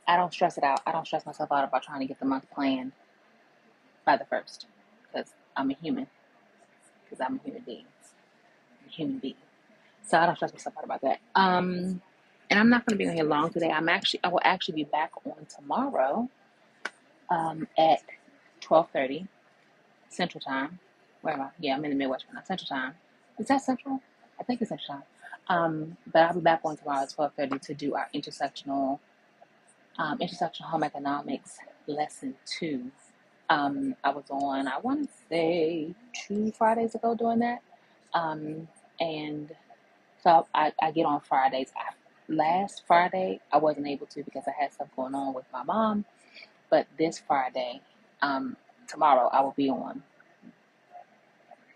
I don't stress it out. I don't stress myself out about trying to get the month planned by the first, because I'm a human. Because I'm a human being. I'm a human being. So I don't stress myself out about that. And I'm not going to be on here long today. I will actually be back on tomorrow at 12:30 Central Time. Where am I? Yeah, I'm in the Midwest right now. Central Time. Is that Central? I think it's Central Time. But I'll be back on tomorrow at 12:30 to do our intersectional home economics lesson 2. I was on, I want to say 2 Fridays ago doing that. Um, and so I get on Fridays. Last Friday, I wasn't able to because I had stuff going on with my mom. But this Friday, tomorrow, I will be on.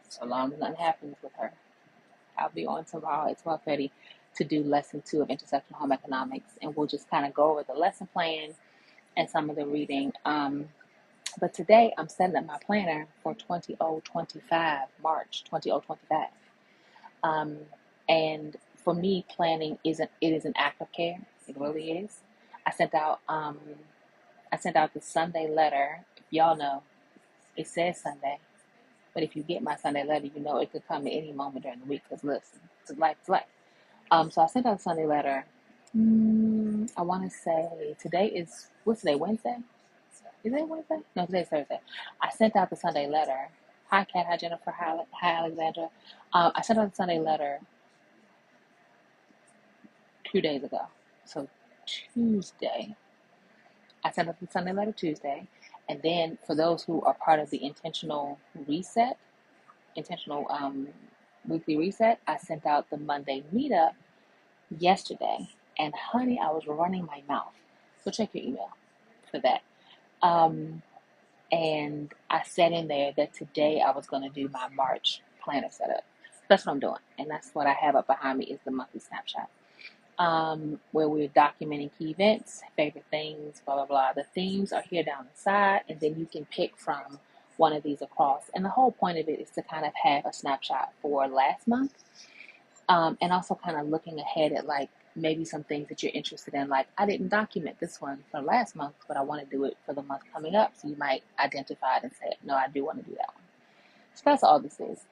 So long as nothing happens with her, I'll be on tomorrow at 12:30 to do lesson 2 of intersectional home economics. And we'll just kind of go over the lesson plan and some of the reading. But today I'm setting up my planner for 2025, March 2025. And for me, planning is an act of care. It really is. I sent out the Sunday letter. If y'all know, it says Sunday, but if you get my Sunday letter, you know it could come at any moment during the week. Cause listen, it's life, it's life. So I sent out a Sunday letter. I want to say what's today? Wednesday? Is it Wednesday? No, today's Thursday. I sent out the Sunday letter. Hi, Kat. Hi, Jennifer. Hi, Alexandra. I sent out the Sunday letter 2 days ago. So Tuesday, I sent out the Sunday letter Tuesday. And then for those who are part of the intentional weekly reset, I sent out the Monday meetup yesterday. And honey, I was running my mouth. So check your email for that. And I said in there that today I was going to do my March planner setup. That's what I'm doing. And that's what I have up behind me is the monthly snapshot. Where we're documenting key events, favorite things, blah, blah, blah. The themes are here down the side, and then you can pick from one of these across. And the whole point of it is to kind of have a snapshot for last month, and also kind of looking ahead at like maybe some things that you're interested in. Like I didn't document this one for last month, but I want to do it for the month coming up. So you might identify it and say, no, I do want to do that one. So that's all this is.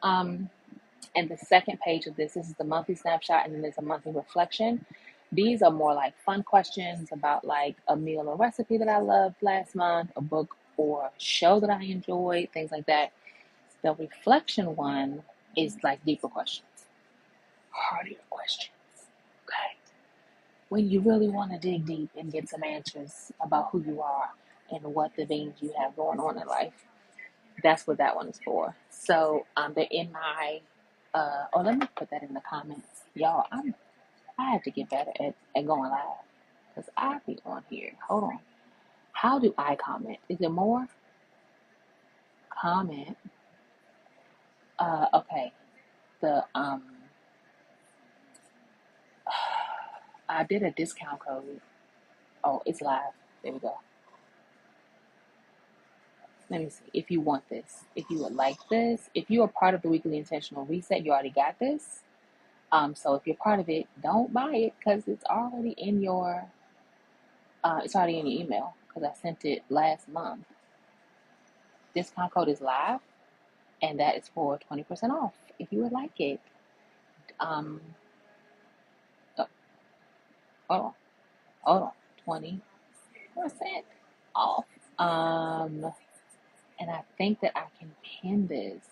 And the second page of this is the monthly snapshot, and then there's a monthly reflection. These are more like fun questions about like a meal or recipe that I loved last month, a book or show that I enjoyed, things like that. The reflection one is like deeper questions, harder questions. Okay. When you really want to dig deep and get some answers about who you are and what the things you have going on in life, that's what that one is for. So they're in my let me put that in the comments. Y'all, I have to get better at going live. Because I be on here. Hold on. How do I comment? Is it more? Comment. Okay. The I did a discount code. Oh, it's live. There we go. Let me see. If you want this, if you would like this, if you are part of the weekly intentional reset, you already got this. So if you're part of it, don't buy it because it's already in your email because I sent it last month. Discount code is live, and that is for 20% off. If you would like it, oh, hold on, 20% off. And I think that I can pin this.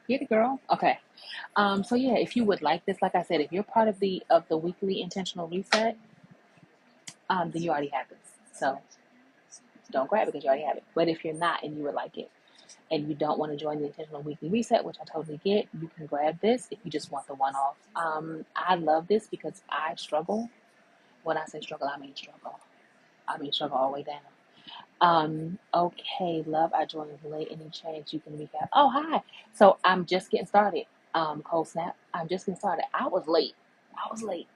Get it, girl. Okay. So yeah, if you would like this, like I said, if you're part of the weekly intentional reset, then you already have this. So don't grab it because you already have it. But if you're not and you would like it, and you don't want to join the intentional weekly reset, which I totally get, you can grab this if you just want the one off. I love this because I struggle. When I say struggle, I mean struggle. I mean struggle all the way down. Okay, love, I joined late. Any chance you can recap? Oh, hi. So I'm just getting started. Cold snap. I'm just getting started. I was late.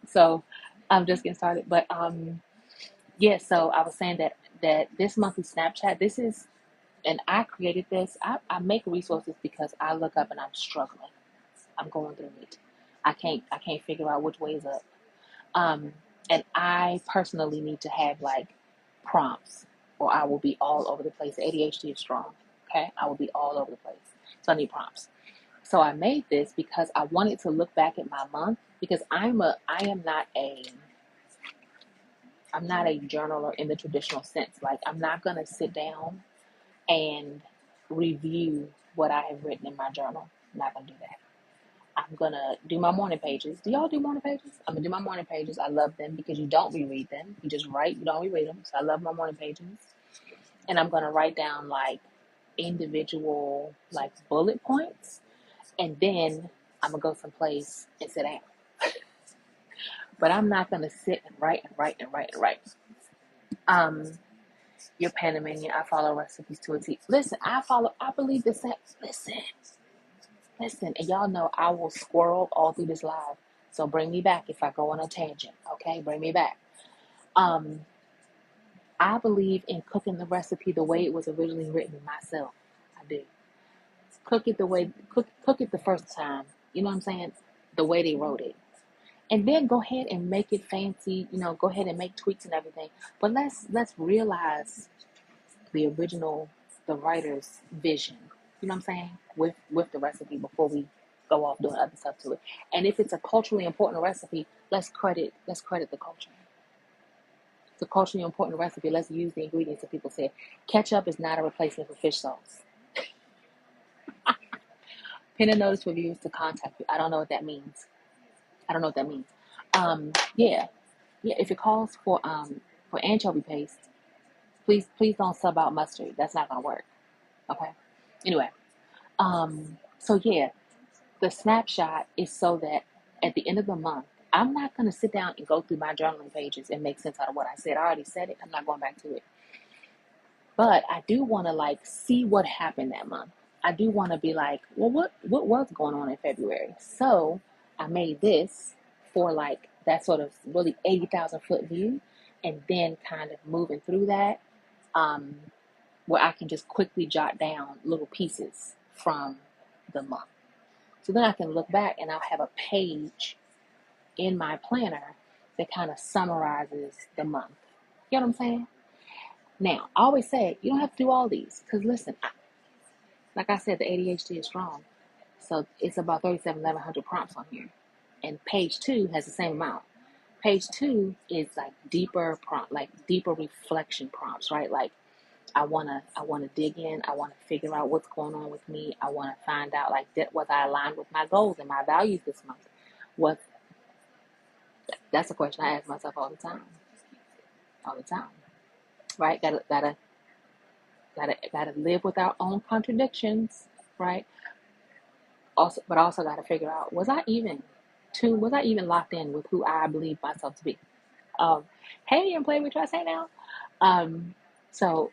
So I'm just getting started. But yeah, so I was saying that this monthly Snapchat, this is, and I created this. I make resources because I look up and I'm struggling. I'm going through it. I can't figure out which way is up. And I personally need to have like prompts, or I will be all over the place. ADHD is strong. Okay, I will be all over the place. So I need prompts. So I made this because I wanted to look back at my month, because I'm not a journaler in the traditional sense. Like, I'm not gonna sit down and review what I have written in my journal. I'm not gonna do that. I'm gonna do my morning pages. Do y'all do morning pages? I'm gonna do my morning pages. I love them because you don't reread them. You just write, you don't reread them. So I love my morning pages. And I'm gonna write down like individual like bullet points, and then I'm gonna go someplace and sit down. But I'm not gonna sit and write and write and write and write. You're Panamanian. I follow recipes to a T. Listen, I believe this. Listen, and y'all know I will squirrel all through this live. So bring me back if I go on a tangent, okay? Bring me back. I believe in cooking the recipe the way it was originally written myself. I do. Cook it the first time. You know what I'm saying? The way they wrote it. And then go ahead and make it fancy, go ahead and make tweaks and everything. But let's realize the original, the writer's vision. You know what I'm saying? With the recipe before we go off doing other stuff to it. And if it's a culturally important recipe, let's credit the culture. It's a culturally important recipe. Let's use the ingredients that people said. Ketchup is not a replacement for fish sauce. Pin a notice for viewers to contact you. I don't know what that means. Yeah. If it calls for anchovy paste, please don't sub out mustard. That's not gonna work. Okay. Anyway, so yeah, the snapshot is so that at the end of the month, I'm not gonna sit down and go through my journaling pages and make sense out of what I said. I already said it. I'm not going back to it. But I do want to like see what happened that month. I do want to be like, well, what was going on in February? So I made this for like that sort of really 80,000 foot view, and then kind of moving through that, where I can just quickly jot down little pieces from the month. So then I can look back and I'll have a page in my planner that kind of summarizes the month. You know what I'm saying? Now, I always say, you don't have to do all these. Because listen, like I said, the ADHD is strong. So it's about 3,700 prompts on here. And page 2 has the same amount. Page 2 is like deeper reflection prompts, right? Like I wanna dig in. I wanna figure out what's going on with me. I wanna find out like was I aligned with my goals and my values this month? That's a question I ask myself all the time. Right? Gotta live with our own contradictions, right? But also gotta figure out, was I even locked in with who I believe myself to be? Hey, and play with what I say now. So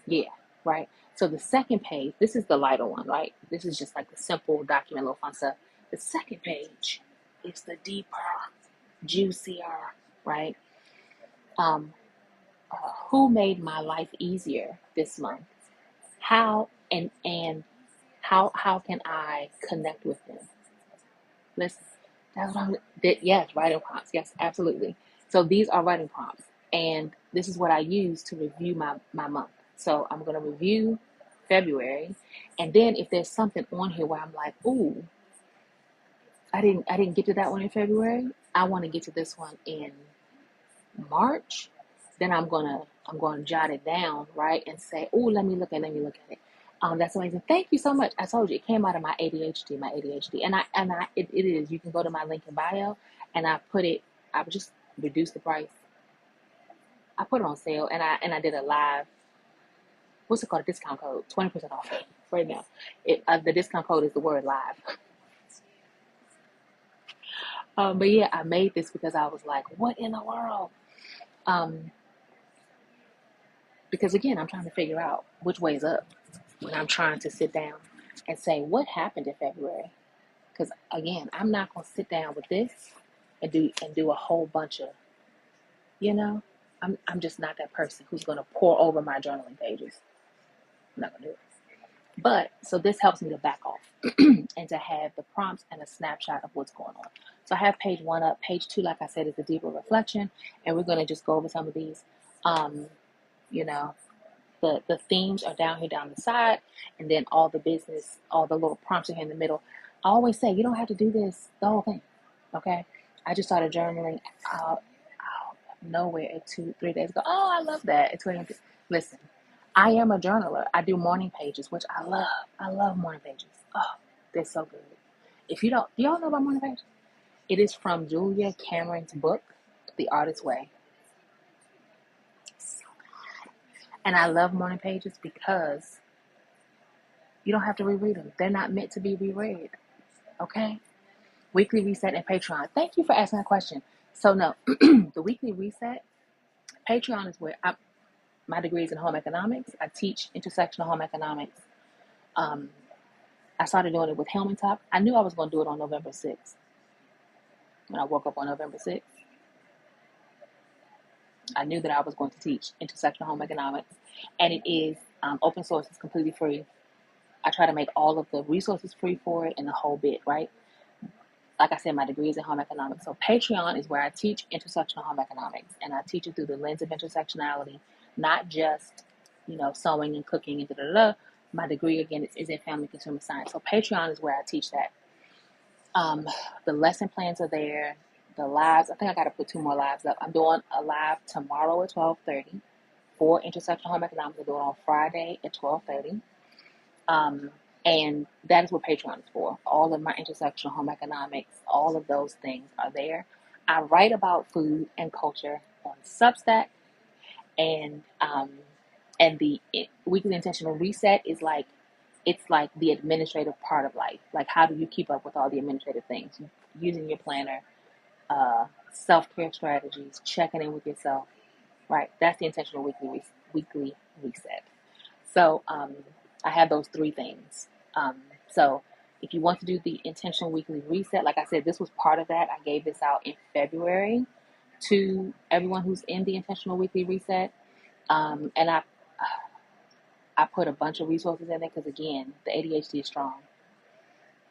yeah, right. So the second page, this is the lighter one, right? This is just like the simple document, little fun stuff. The second page is the deeper, juicier, right? Who made my life easier this month? How and how can I connect with them? Listen, that's what yes, writing prompts. Yes, absolutely. So these are writing prompts, and this is what I use to review my month. So I'm going to review February, and then if there's something on here where I'm like, ooh, I didn't get to that one in February. I want to get to this one in March. Then I'm gonna jot it down, right, and say, oh, let me look at it. That's amazing. Thank you so much. I told you it came out of my ADHD, and it is. You can go to my link in bio, and I would just reduce the price. I put it on sale, and I did a live. What's it called? A discount code, 20% off right now. The discount code is the word live. But yeah, I made this because I was like, what in the world? Because again, I'm trying to figure out which way is up when I'm trying to sit down and say, what happened in February? Because again, I'm not going to sit down with this and do a whole bunch of, I'm just not that person who's going to pour over my journaling pages. I'm not going to do it. But so this helps me to back off and to have the prompts and a snapshot of what's going on. So I have page one up. Page two, like I said, is a deeper reflection, and we're going to just go over some of these. Um, you know, the themes are down here down the side, and then all the business, all the little prompts are here in the middle. I always say you don't have to do this the whole thing. Okay, I just started journaling out nowhere at 2, 3 days ago. Oh, I love that. It's really listen. I am a journaler. I do morning pages, which I love. I love morning pages. Oh, they're so good. If you don't, do y'all know about morning pages? It is from Julia Cameron's book, The Artist's Way. And I love morning pages because you don't have to reread them. They're not meant to be reread. Okay? Weekly reset and Patreon. Thank you for asking that question. So no, the weekly reset, Patreon is where my degree is in home economics. I teach intersectional home economics. I started doing it with Helm and Top. I knew I was going to do it on November 6th. When I woke up on November 6th, I knew that I was going to teach intersectional home economics. And it is open source. It's completely free. I try to make all of the resources free for it and the whole bit, right? Like I said, my degree is in home economics. So Patreon is where I teach intersectional home economics. And I teach it through the lens of intersectionality, not just, sewing and cooking and da-da-da. My degree, again, is in family consumer science. So Patreon is where I teach that. The lesson plans are there. The lives, I think I got to put 2 more lives up. I'm doing a live tomorrow at 12:30 for intersectional home economics. I'm doing it on Friday at 12:30. And that is what Patreon is for. All of my intersectional home economics, all of those things are there. I write about food and culture on Substack, and the weekly intentional reset is like, it's like the administrative part of life. Like, how do you keep up with all the administrative things? Using your planner, self-care strategies, checking in with yourself, right? That's the intentional weekly reset. So I have those 3 things. So if you want to do the intentional weekly reset, like I said, this was part of that. I gave this out in February to everyone who's in the intentional weekly reset. And I put a bunch of resources in there because, again, the ADHD is strong.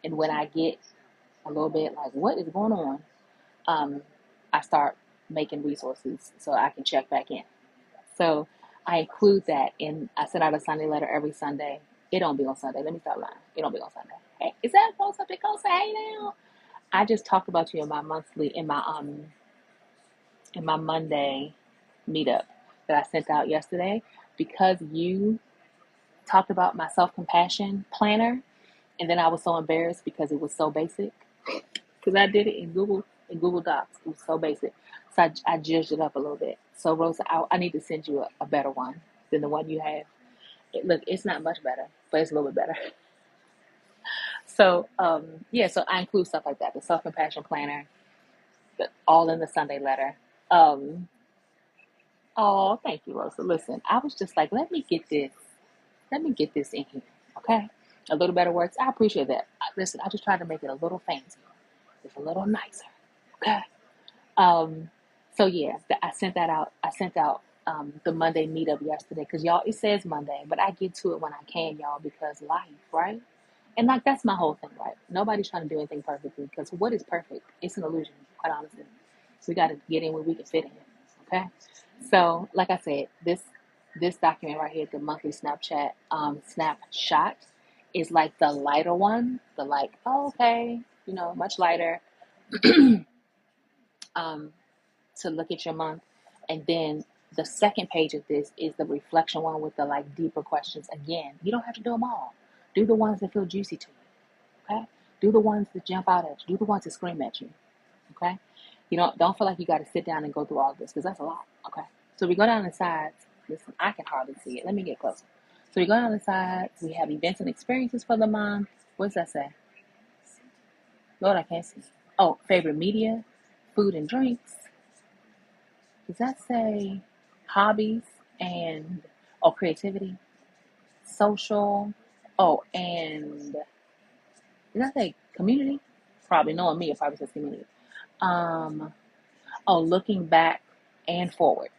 And when I get a little bit like, what is going on? I start making resources so I can check back in. So I include that in, I send out a Sunday letter every Sunday. It don't be on Sunday. Let me stop lying. It don't be on Sunday. Hey, is that supposed to be go say hey now? I just talked about you in my Monday meetup that I sent out yesterday, because you talked about my self-compassion planner, and then I was so embarrassed because it was so basic. Because I did it in Google Docs. It was so basic. So I judged it up a little bit. So Rosa, I need to send you a better one than the one you have. Look, it's not much better, but it's a little bit better. So so I include stuff like that, the self-compassion planner, all in the Sunday letter. Oh, thank you, Rosa. Listen, I was just like, let me get this in here, okay? A little better words. I appreciate that. Listen, I just tried to make it a little fancier, just a little nicer, okay? So yeah, I sent that out. I sent out the Monday meetup yesterday because, y'all, it says Monday, but I get to it when I can, y'all, because life, right? And like, that's my whole thing, right? Nobody's trying to do anything perfectly, because what is perfect? It's an illusion, quite honestly. So we got to get in where we can fit in, okay? So like I said, this document right here, the monthly snapshot, is like the lighter one. The like, oh, okay, much lighter. To look at your month. And then the second page of this is the reflection one with the like deeper questions. Again, you don't have to do them all. Do the ones that feel juicy to you. Okay? Do the ones that jump out at you. Do the ones that scream at you. Okay? You don't feel like you got to sit down and go through all of this, because that's a lot. Okay? So we go down the sides. Listen, I can hardly see it. Let me get closer. So we go down the sides. We have events and experiences for the month. What does that say? Lord, I can't see. Oh, favorite media, food and drinks. Does that say hobbies and creativity, social? Oh, and does that say community? Probably, knowing me, it probably says community. Looking back and forward.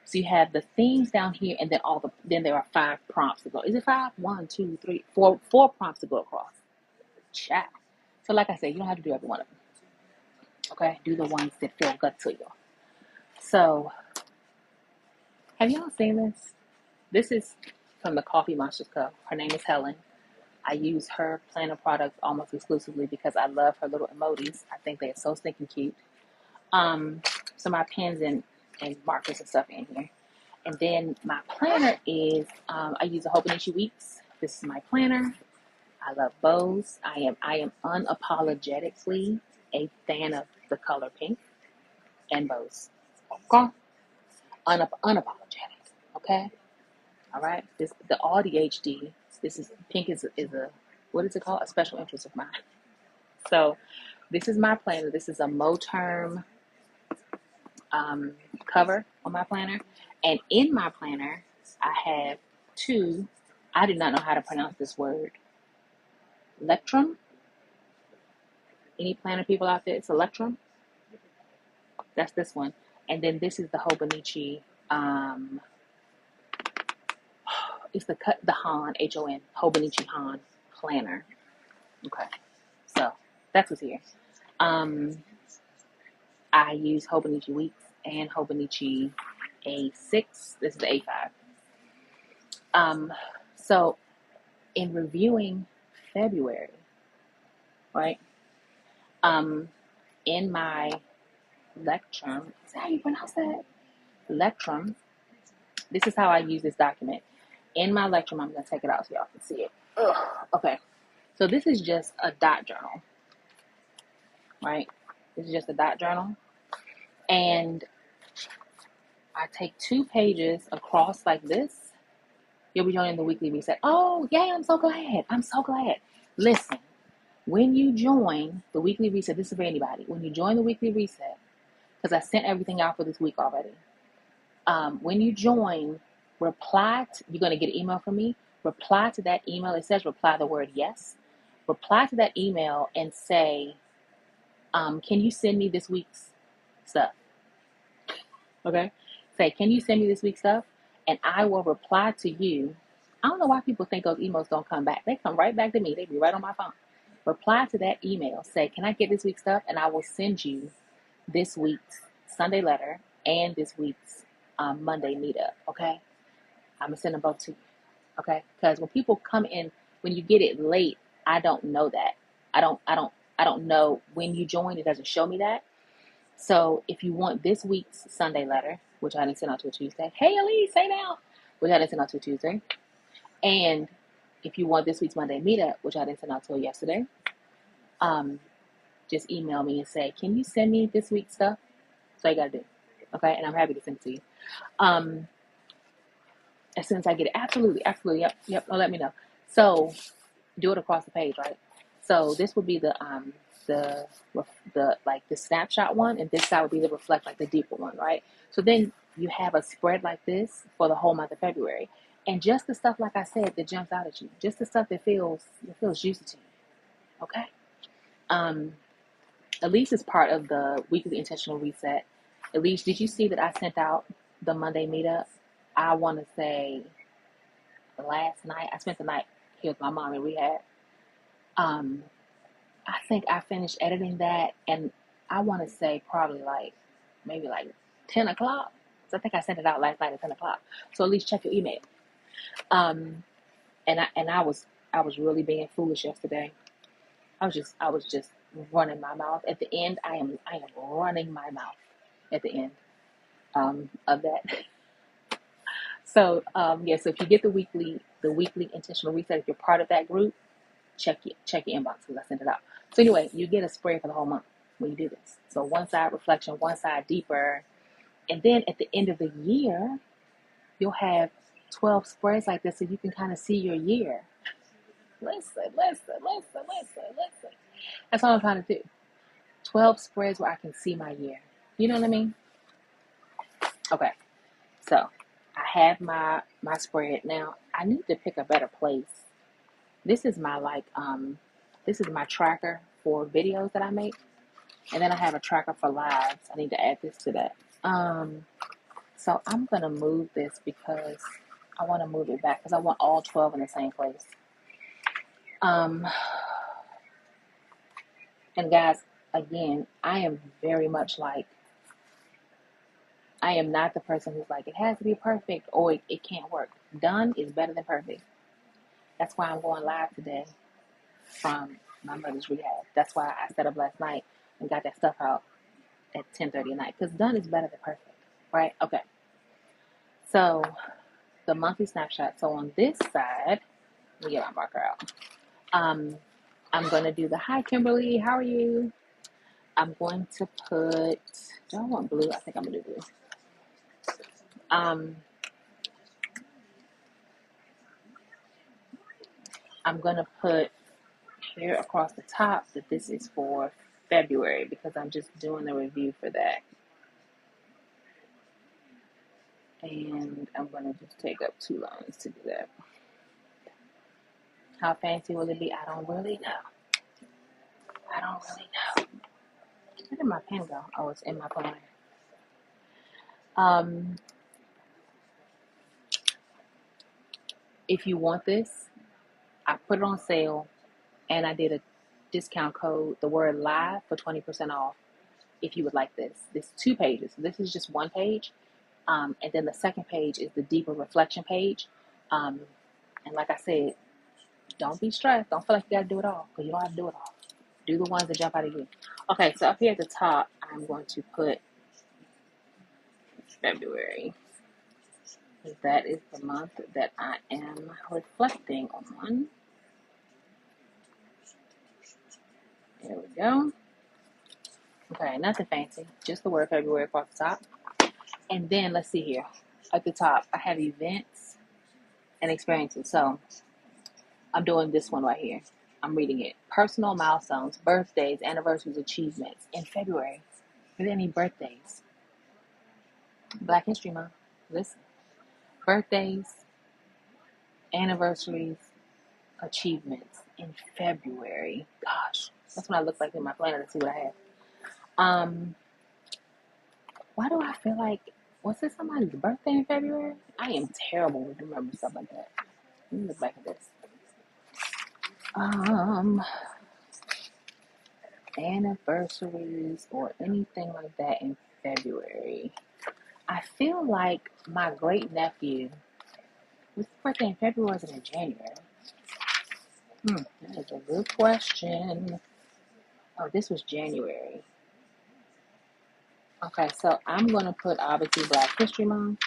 So you have the themes down here, and then then there are 5 prompts to go. Is it 5? 1, 2, 3, 4. 4 prompts to go across. Chat. So like I said, you don't have to do every one of them. Okay, do the ones that feel good to you. So, have y'all seen this? This is from the Coffee Monsters Co. Her name is Helen. I use her planner products almost exclusively because I love her little emojis. I think they're so stinking cute. So my pens and markers and stuff in here. And then my planner is, I use a Hobonichi Weeks. This is my planner. I love bows. I am unapologetically a fan of the color pink and bows. Okay? Unapologetic. Okay? All right? The ADHD. This is pink is a what is it called? A special interest of mine. So this is my planner. This is a Moterm cover on my planner. And in my planner, I have 2. I do not know how to pronounce this word. Electrum. Any planner people out there? It's Electrum. That's this one. And then this is the Hobonichi. It's the Han, Hon, Hobonichi Han planner. Okay. So that's what's here. I use Hobonichi Weeks and Hobonichi A6. This is the A5. So in reviewing February, right? In my Lectrum, is that how you pronounce that? Lectrum. This is how I use this document. In my Lectrum, I'm going to take it out so y'all can see it. Ugh. Okay. So this is just a dot journal, right? This is just a dot journal. And I take 2 pages across like this. You'll be joining the weekly reset. Oh, yay, I'm so glad. I'm so glad. Listen, when you join the weekly reset, this is for anybody. When you join the weekly reset, because I sent everything out for this week already. When you join, you're going to get an email from me. Reply to that email. It says reply the word yes. Reply to that email and say, can you send me this week's stuff? Okay? Say, can you send me this week's stuff? And I will reply to you. I don't know why people think those emails don't come back. They come right back to me. They be right on my phone. Reply to that email. Say, can I get this week's stuff? And I will send you this week's Sunday letter and this week's Monday meetup. Okay? I'm going to send them both to you. Okay? Because when people come in, when you get it late, I don't know that. I don't know when you join. It doesn't show me that. So if you want this week's Sunday letter, which I didn't send out to a Tuesday. Hey, Elise, say now. Which I didn't send out to a Tuesday. And if you want this week's Monday meetup, which I didn't send out till yesterday, just email me and say, can you send me this week's stuff? That's all you got to do. Okay? And I'm happy to send it to you. As soon as I get it. Absolutely. Yep. Oh, let me know. So do it across the page, right? So this would be the snapshot one, and this side would be the reflect, like the deeper one, right? So then you have a spread like this for the whole month of February, and just the stuff, like I said, that jumps out at you, just the stuff that feels juicy to you. Okay. Elise is part of the weekly intentional reset. Elise, did you see that I sent out the Monday meetup? I want to say last night. I spent the night here with my mom in rehab. I think I finished editing that, and I want to say probably maybe 10 o'clock. So I think I sent it out last night at 10 o'clock. So at least check your email. And I was really being foolish yesterday. I was just running my mouth. At the end, I am running my mouth at the end of that. So so if you get the weekly intentional reset, if you're part of that group, check your inbox because I sent it out. So anyway, you get a spread for the whole month when you do this. So one side reflection, one side deeper. And then at the end of the year, you'll have 12 spreads like this so you can kind of see your year. Listen. That's all I'm trying to do. 12 spreads where I can see my year. You know what I mean? Okay. So I have my spread. Now, I need to pick a better place. This is my tracker for videos that I make. And then I have a tracker for lives. I need to add this to that. So I'm going to move this because I want to move it back because I want all 12 in the same place. And guys, again, I am very much like, I am not the person who's like, it has to be perfect or it can't work. Done is better than perfect. That's why I'm going live today from my mother's rehab. That's why I set up last night and got that stuff out at 10:30 at night. Because done is better than perfect, right? Okay. So the monthly snapshot. So on this side, let me get my marker out. I'm going to do the hi, Kimberly. How are you? I'm going to put, do I want blue? I think I'm going to do blue. I'm going to put here across the top that this is for February because I'm just doing the review for that. And I'm going to just take up 2 lines to do that. How fancy will it be? I don't really know. Where did my pen go? Oh, it's in my planner. If you want this, I put it on sale and I did a discount code, the word live, for 20% off. If you would like this, this 2 pages. This is just 1 page. And then the second page is the deeper reflection page. And like I said, don't be stressed. Don't feel like you got to do it all because you don't have to do it all. Do the ones that jump out of you. Okay, so up here at the top, I'm going to put February. That is the month that I am reflecting on. There we go. Okay, nothing fancy. Just the word February across the top. And then let's see here. At the top, I have events and experiences. So I'm doing this one right here. I'm reading it. Personal milestones, birthdays, anniversaries, achievements in February. Are there any birthdays? Black History Month. Listen. Birthdays, anniversaries, achievements in February. Gosh, that's what I look like in my planner to see what I have. Why do I feel like, was it somebody's birthday in February? I am terrible with remembering stuff like that. Let me look back at this. Anniversaries or anything like that in February. I feel like my great nephew was birthday in February, or was it in January? That is a good question. Oh, this was January. Okay, so I'm going to put obviously Black History Month.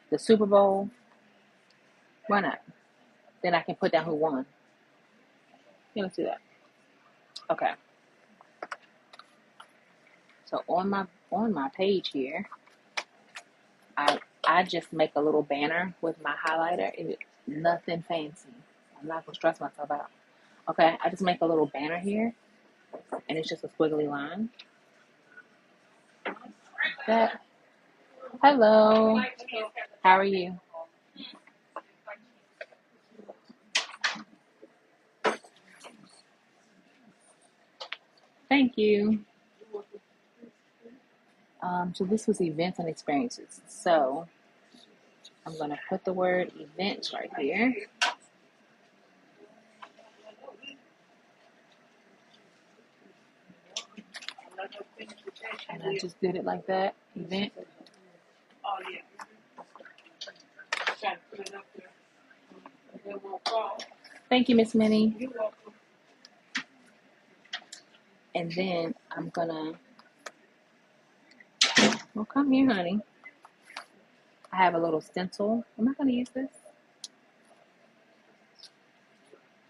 The Super Bowl. Why not? Then I can put down who won. Yeah, let's do that. Okay. So on my page here, I just make a little banner with my highlighter. It's nothing fancy. I'm not gonna stress myself out. Okay, I just make a little banner here, and it's just a squiggly line. That. Hello. How are you? Thank you. So this was events and experiences. So I'm gonna put the word events right here. And I just did it like that. Event. Thank you, Miss Minnie. And then I'm gonna, well, come here, honey. I have a little stencil. Am I gonna use this?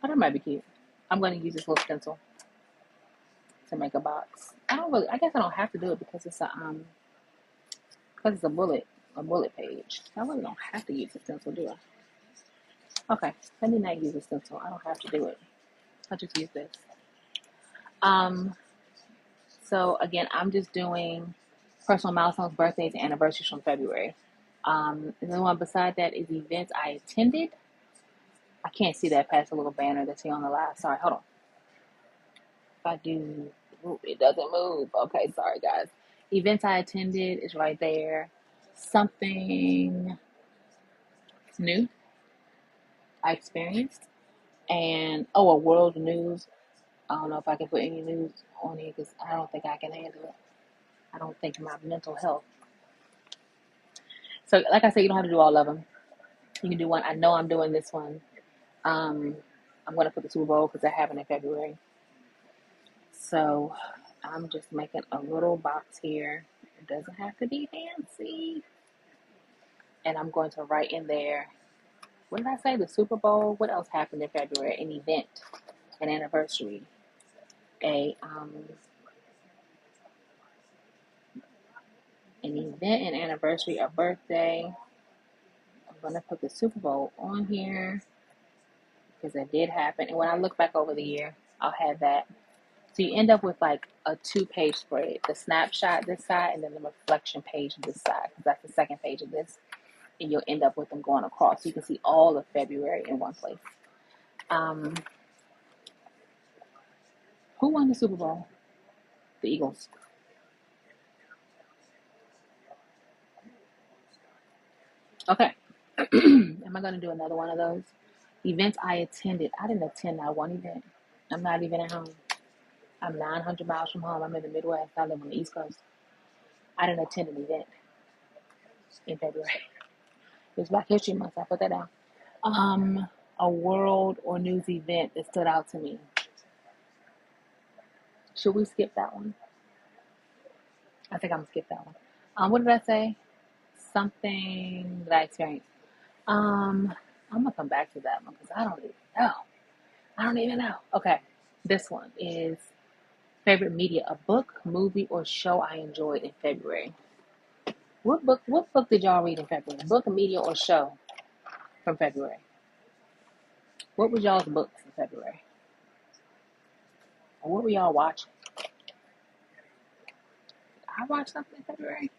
Oh, that might be cute. I'm gonna use this little stencil to make a box. I guess I don't have to do it because it's a bullet page. I really don't have to use the stencil, do I? Okay, let me not use the stencil. I don't have to do it. I'll just use this. So again, I'm just doing personal milestones, birthdays, and anniversaries from February. And the one beside that is events I attended. I can't see that past the little banner that's here on the left. Sorry, hold on. If I do It doesn't move. Okay, sorry guys. Events I attended is right there. Something new I experienced. And oh, a world news. I don't know if I can put any news on here because I don't think I can handle it. I don't think my mental health. So, like I said, you don't have to do all of them. You can do one. I know I'm doing this one. Um, I'm going to put the Super Bowl because that happened in February. So, I'm just making a little box here. It doesn't have to be fancy. And I'm going to write in there. What did I say? The Super Bowl. What else happened in February? An event, an anniversary, a an event, an anniversary, a birthday. I'm gonna put the Super Bowl on here because it did happen. And when I look back over the year, I'll have that. So you end up with like a 2-page spread: the snapshot this side, and then the reflection page this side, because that's the second page of this. And you'll end up with them going across. So you can see all of February in one place. Um, who won the Super Bowl? The Eagles. Okay. Am I going to do another one of those? Events I attended. I didn't attend that one event. I'm not even at home. I'm 900 miles from home. I'm in the Midwest. I live on the East Coast. I didn't attend an event in February. It was Black History Month. I put that down. A world or news event that stood out to me. Should we skip that one? I think I'm gonna skip that one. What did I say? Something that I experienced. I'm gonna come back to that one because I don't even know. I don't even know. Okay, this one is favorite media: a book, movie, or show I enjoyed in February. What book did y'all read in February? Book, media, or show from February? What was y'all's books in February? Or what were y'all watching? I watched something in February.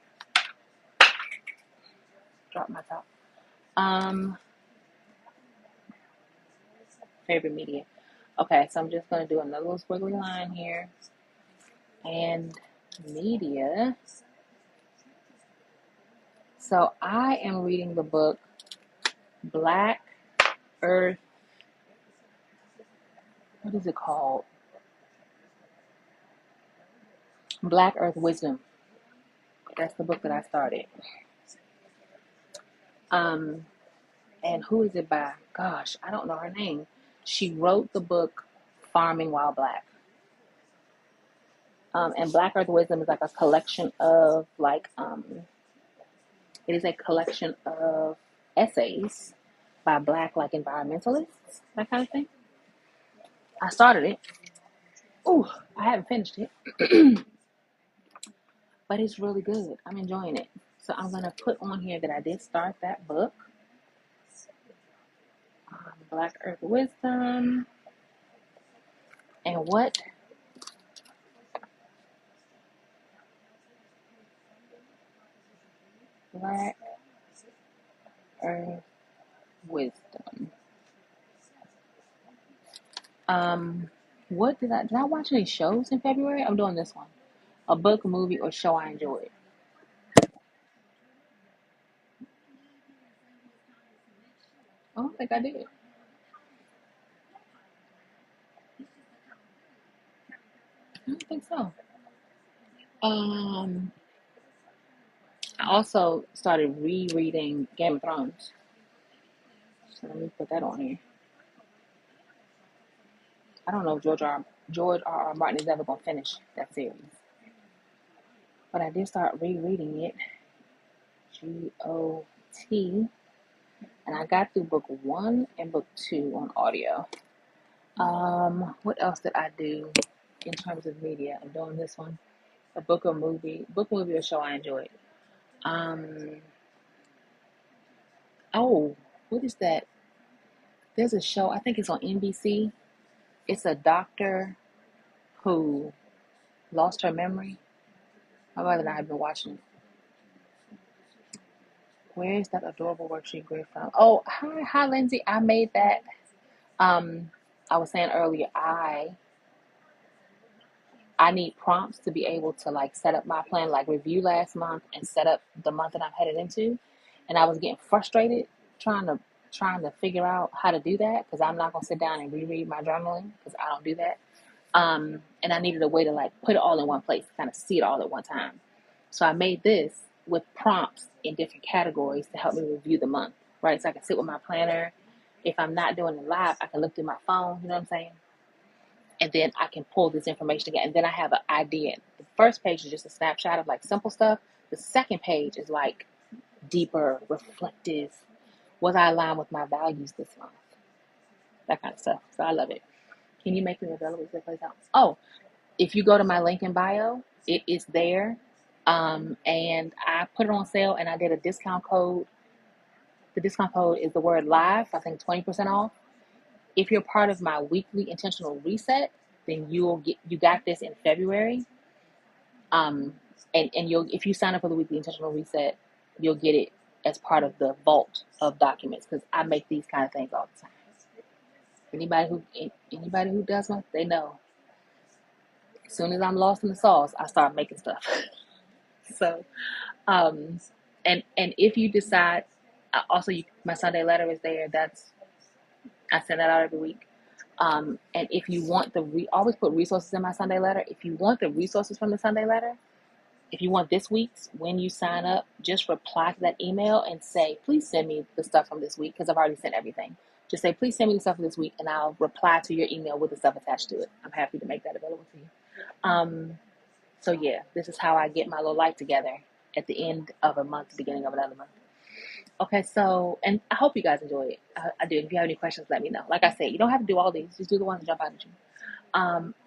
Drop my top. Um, favorite media. Okay, so I'm just gonna do another little squiggly line here. And media. So I am reading the book Black Earth. What is it called? Black Earth Wisdom. That's the book that I started. Um, and who is it by? Gosh, I don't know her name. She wrote the book Farming While Black. And Black Earth Wisdom is like a collection of it is a collection of essays by Black environmentalists, that kind of thing. I started it. Ooh, I haven't finished it, but it's really good. I'm enjoying it. So I'm gonna put on here that I did start that book, Black Earth Wisdom, and what Black Earth Wisdom. What did I watch any shows in February? I'm doing this one. A book, movie, or show I enjoyed. I don't think I did. I don't think so. Um, I also started rereading Game of Thrones. So let me put that on here. I don't know if George R. R. Martin is ever gonna finish that series, but I did start rereading it. GOT, and I got through book 1 and book 2 on audio. What else did I do in terms of media? I'm doing this one. A book, movie, or show I enjoyed. Um, oh, what is that? There's a show, I think it's on NBC. It's a doctor who lost her memory. My brother and I have been watching it. Where is that adorable worksheet grid from? Oh, hi, Lindsay. I made that. I was saying earlier, I I need prompts to be able to like set up my plan, like review last month and set up the month that I'm headed into. And I was getting frustrated trying to figure out how to do that because I'm not gonna sit down and reread my journaling because I don't do that. And I needed a way to like put it all in one place, kind of see it all at one time. So I made this with prompts in different categories to help me review the month, right? So I can sit with my planner. If I'm not doing it live, I can look through my phone, you know what I'm saying? And then I can pull this information again. And then I have an idea. The first page is just a snapshot of like simple stuff. The second page is like deeper, reflective. Was I aligned with my values this month? That kind of stuff. So I love it. Can you make me available to play out? Oh, if you go to my link in bio, it is there. And I put it on sale and I did a discount code. The discount code is the word live, I think 20% off. If you're part of my weekly intentional reset, then you got this in February. And you'll, if you sign up for the weekly intentional reset, you'll get it as part of the vault of documents because I make these kind of things all the time. Anybody who does one, they know. As soon as I'm lost in the sauce, I start making stuff. So, and if you decide, also my Sunday letter is there. I send that out every week. And if you want always put resources in my Sunday letter. If you want the resources from the Sunday letter, if you want this week's, when you sign up, just reply to that email and say, please send me the stuff from this week because I've already sent everything. Just say, please send me the stuff from this week and I'll reply to your email with the stuff attached to it. I'm happy to make that available to you. So yeah, this is how I get my little life together at the end of a month, beginning of another month. Okay, so, and I hope you guys enjoy it. I do. If you have any questions, let me know. Like I said, you don't have to do all these. Just do the ones that jump out at you.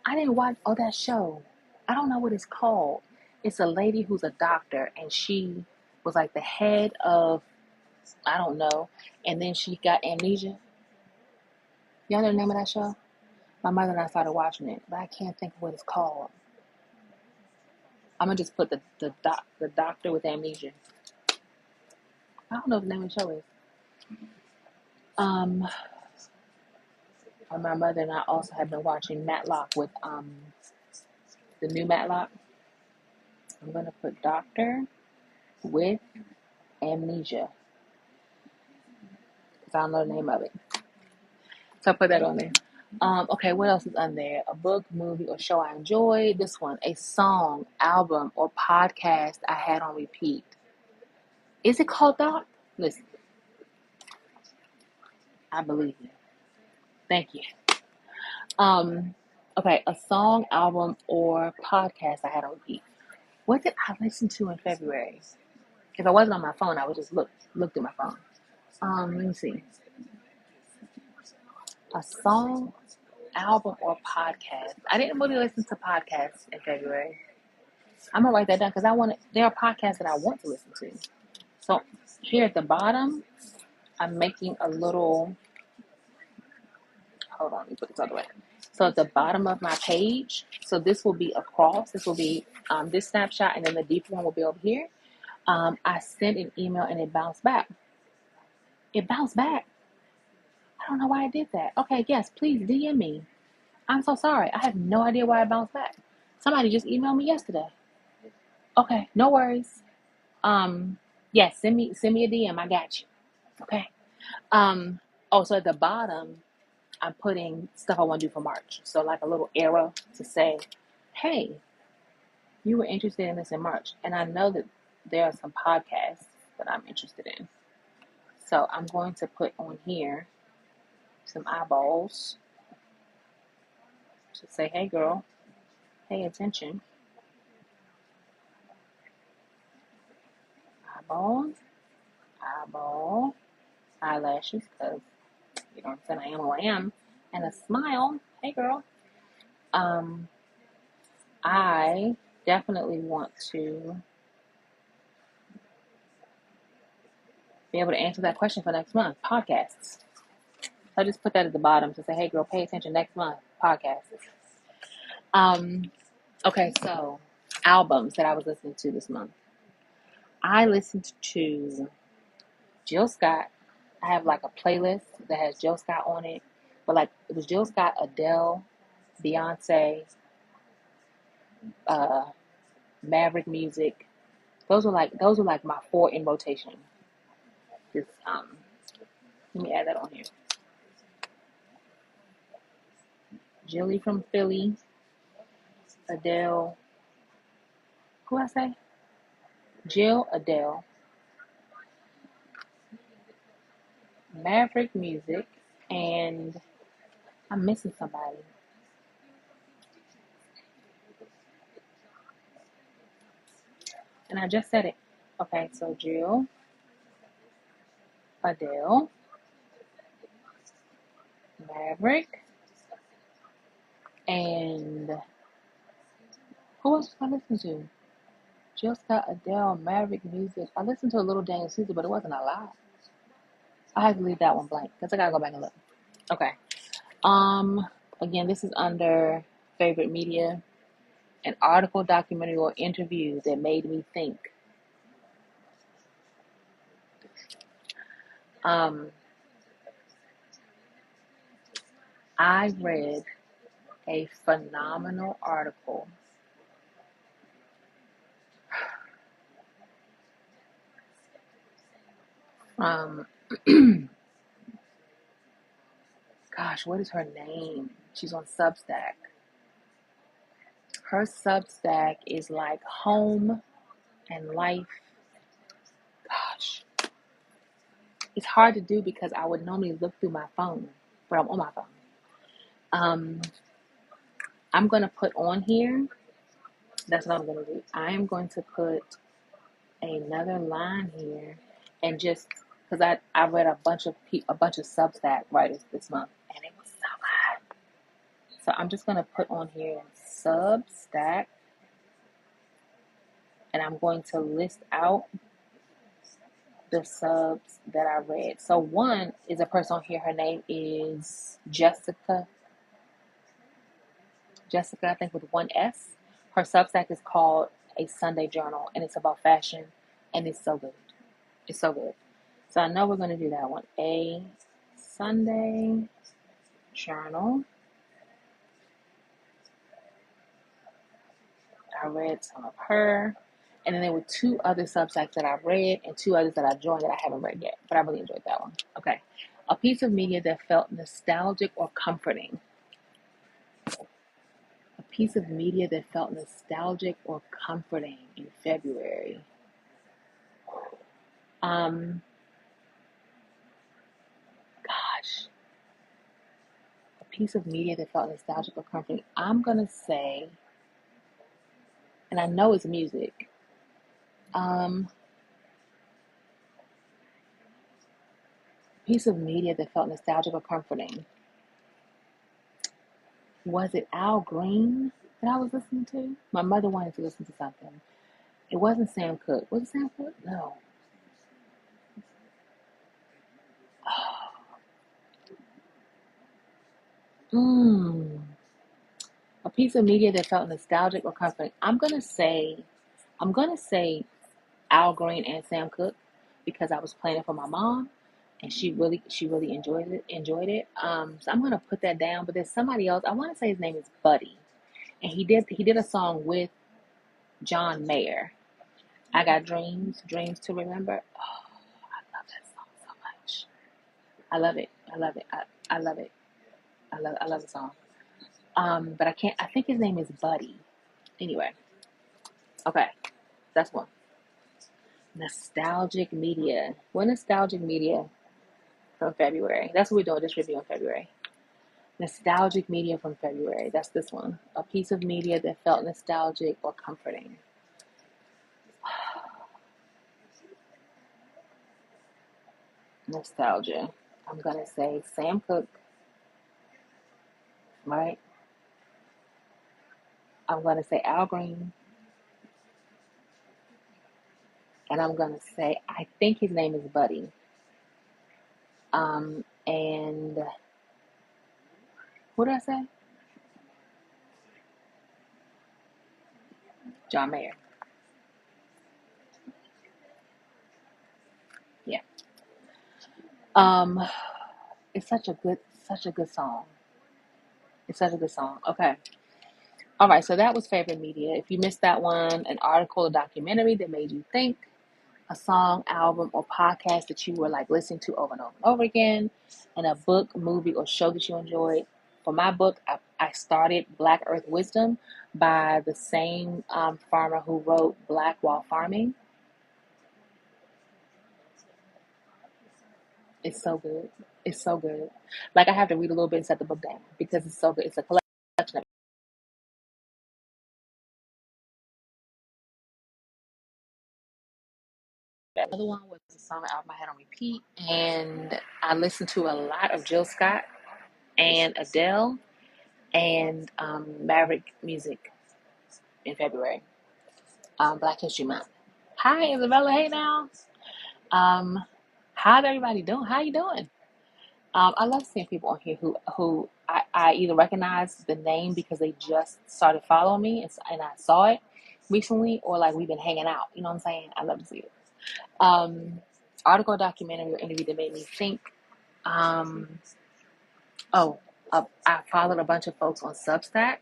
I didn't watch that show. I don't know what it's called. It's a lady who's a doctor, and she was like the head of, I don't know, and then she got amnesia. Y'all know the name of that show? My mother and I started watching it, but I can't think of what it's called. I'm gonna just put the doctor with amnesia. I don't know what the name of the show is. And my mother and I also have been watching Matlock with the new Matlock. I'm gonna put doctor with amnesia because I don't know the name of it. So I put that on there. Okay, what else is on there? A book, movie, or show I enjoyed. This one, a song, album, or podcast I had on repeat. Is it called Doc? Listen, I believe you. Thank you. Okay, a song, album, or podcast I had on repeat. What did I listen to in February? If I wasn't on my phone, I would just looked at my phone. Let me see. A song, album, or podcast. I didn't really listen to podcasts in February. I'm gonna write that down because there are podcasts that I want to listen to. So here at the bottom, I'm making a little. Hold on, let me put this other way. So at the bottom of my page, so this will be across. This will be this snapshot, and then the deeper one will be over here. I sent an email and it bounced back. It bounced back. I don't know why I did that. Okay, yes, please DM me. I'm so sorry. I have no idea why it bounced back. Somebody just emailed me yesterday. Okay, no worries. Yes, send me a DM. I got you. Okay. So at the bottom, I'm putting stuff I want to do for March. So like a little arrow to say, hey, you were interested in this in March. And I know that there are some podcasts that I'm interested in. So I'm going to put on here some eyeballs to say, hey girl, pay attention. Eyeball, eyelashes, because you know what I'm saying, I am who I am, and a smile. Hey girl. I definitely want to be able to answer that question for next month. Podcasts. So I just put that at the bottom to say, hey girl, pay attention next month. Podcasts. Okay, so albums that I was listening to this month. I listened to Jill Scott. I have like a playlist that has Jill Scott on it. But like it was Jill Scott, Adele, Beyonce, uh, Maverick Music. Those are like my four in rotation. Just let me add that on here. Jilly from Philly, Adele. Who I say? Jill, Adele, Maverick Music, and I'm missing somebody. And I just said it. Okay, so Jill, Adele, Maverick, and who else did I listen to? Jill Scott, Adele, Maverick Music. I listened to a little Daniel Caesar, but it wasn't a lot. I had to leave that one blank because I gotta go back and look. Okay. Um. Again, this is under favorite media, an article, documentary, or interview that made me think. Um. I read a phenomenal article. Um. Gosh, what is her name? She's on Substack. Her Substack is like home and life. Gosh, it's hard to do because I would normally look through my phone, but I'm on my phone. Um, I'm gonna put on here. That's what I'm gonna do. I am going to put another line here, and just because I read a bunch of Substack writers this month, and it was so good. So I'm just gonna put on here Substack, and I'm going to list out the subs that I read. So one is a person on here. Her name is Jessica. Jessica, I think with one S. Her Substack is called A Sunday Journal, and it's about fashion, and it's so good. It's so good. So I know we're going to do that one. A Sunday Journal. I read some of her. And then there were two other Substacks that I read and two others that I joined that I haven't read yet. But I really enjoyed that one. Okay. A piece of media that felt nostalgic or comforting. A piece of media that felt nostalgic or comforting in February. Um, Gosh, a piece of media that felt nostalgic or comforting. I'm gonna say, and I know it's music. Um, Piece of media that felt nostalgic or comforting. Was it Al Green that I was listening to? My mother wanted to listen to something. It wasn't Sam Cooke. Was it Sam Cooke? No. Mm. A piece of media that felt nostalgic or comforting. I'm gonna say Al Green and Sam Cooke because I was playing it for my mom and she really enjoyed it. So I'm gonna put that down. But there's somebody else. I want to say his name is Buddy, and he did a song with John Mayer. I got dreams to remember. Oh, I love that song so much. I love it. I love it. I love it. I love the song. But I can't. I think his name is Buddy. Anyway, okay, that's one. Nostalgic media. What nostalgic media from February? That's what we're doing. This review in February. Nostalgic media from February. That's this one. A piece of media that felt nostalgic or comforting. Nostalgia. I'm gonna say Sam Cooke, right? I'm gonna say Al Green, and I'm gonna say I think his name is Buddy. And what did I say? John Mayer. Yeah. Um, it's such a good song. It's such a good song. Okay. All right, so that was favorite media. If you missed that one, an article, a documentary that made you think, a song, album, or podcast that you were like listening to over and over and over again, and a book, movie, or show that you enjoyed. For my book, I started Black Earth Wisdom by the same farmer who wrote Black While Farming. It's so good. It's so good. Like I have to read a little bit and set the book down because it's so good. It's a collection of. The other one was a song album I had on repeat, and I listened to a lot of Jill Scott and Adele and Maverick music in February. Black History Month. Hi, Isabella. Hey now. Um, how's everybody doing? How you doing? I love seeing people on here who I either recognize the name because they just started following me and I saw it recently, or like we've been hanging out. You know what I'm saying? I love to see it. Um, article, documentary, or interview that made me think. Um, oh, I followed a bunch of folks on Substack.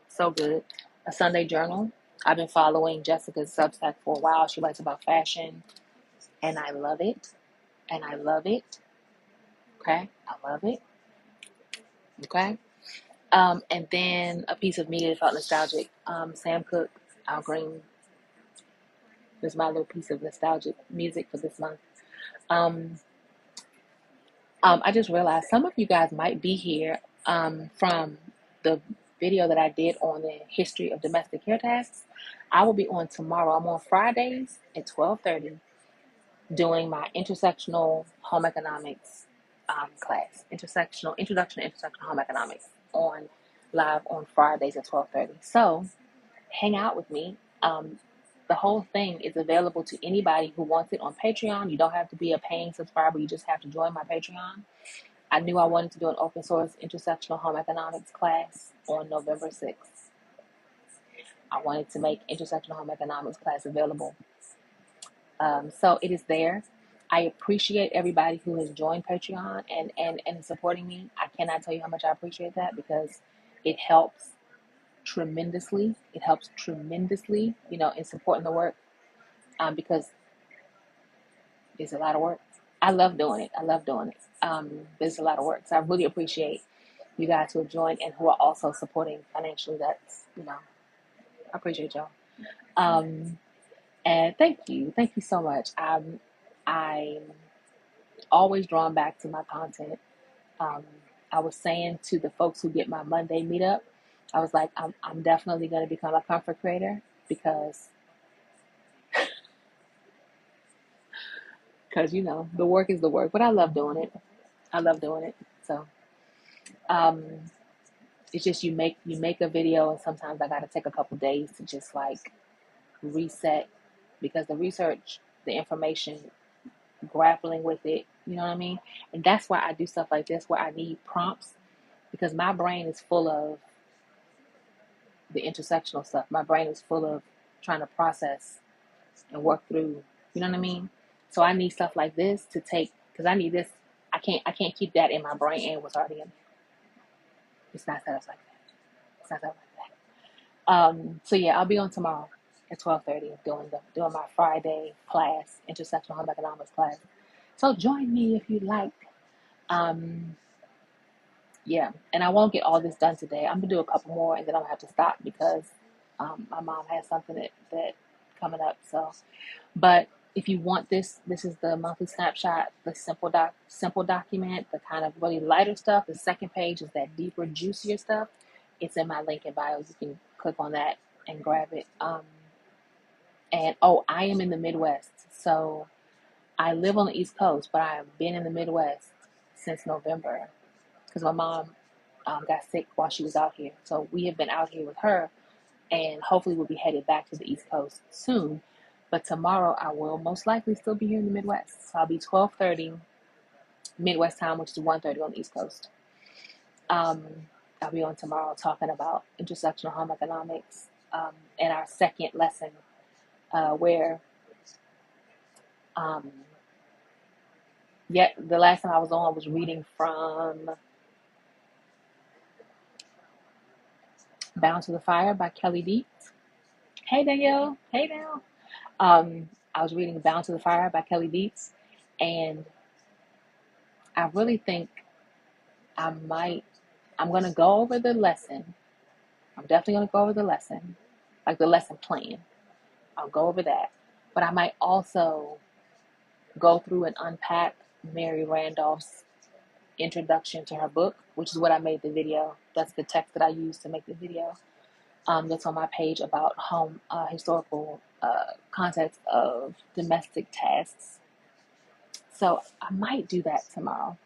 So good. A Sunday Journal. I've been following Jessica's Substack for a while. She writes about fashion, and I love it. And I love it. Okay, I love it. Okay. And then a piece of media that felt nostalgic. Sam Cooke, Al Green was my little piece of nostalgic music for this month. Um, I just realized some of you guys might be here from the video that I did on the history of domestic care tasks. I will be on tomorrow. I'm on Fridays at 12:30 doing my intersectional home economics class, intersectional introduction to intersectional home economics on live on Fridays at 12:30. So hang out with me. The whole thing is available to anybody who wants it on Patreon. You don't have to be a paying subscriber. You just have to join my Patreon. I knew I wanted to do an open source intersectional home economics class on November 6th. I wanted to make intersectional home economics class available. So it is there. I appreciate everybody who has joined Patreon and supporting me. I cannot tell you how much I appreciate that because it helps tremendously. It helps tremendously, in supporting the work because it's a lot of work. I love doing it. I love doing it. There's a lot of work. So I really appreciate you guys who have joined and who are also supporting financially. That's, I appreciate y'all. Um, and thank you. Thank you so much. I'm always drawn back to my content. Um, I was saying to the folks who get my Monday meetup, I was like, I'm definitely going to become a comfort creator because the work is the work, but I love doing it. I love doing it. So um, it's just you make a video, and sometimes I got to take a couple days to just like reset because the research, the information, grappling with it, you know what I mean? And that's why I do stuff like this where I need prompts because my brain is full of the intersectional stuff. My brain is full of trying to process and work through, you know what I mean? So I need stuff like this to take because I need this. I can't keep that in my brain and what's already in there. It's not set up like that. It's not set up like that. So yeah, I'll be on tomorrow at 12:30 doing my Friday class, intersectional home economics class. So join me if you'd like. Um, yeah, and I won't get all this done today. I'm gonna do a couple more, and then I'm gonna have to stop because my mom has something that coming up. So, but if you want this, this is the monthly snapshot, the simple document, the kind of really lighter stuff. The second page is that deeper, juicier stuff. It's in my link in bio. You can click on that and grab it. And I am in the Midwest, so I live on the East Coast, but I have been in the Midwest since November because my mom got sick while she was out here. So we have been out here with her, and hopefully we'll be headed back to the East Coast soon. But tomorrow I will most likely still be here in the Midwest. So I'll be 12:30 Midwest time, which is 1:30 on the East Coast. Um, I'll be on tomorrow talking about intersectional home economics and our second lesson, where um, yet the last time I was on, I was reading from Bound to the Fire by Kelly Dietz. Hey Danielle, hey now. I was reading Bound to the Fire by Kelly Dietz, and I really think I might, I'm going to go over the lesson. I'm definitely going to go over the lesson, like the lesson plan. I'll go over that. But I might also go through and unpack Mary Randolph's introduction to her book, which is what I made the video. That's the text that I used to make the video. That's on my page about home historical context of domestic tasks. So I might do that tomorrow.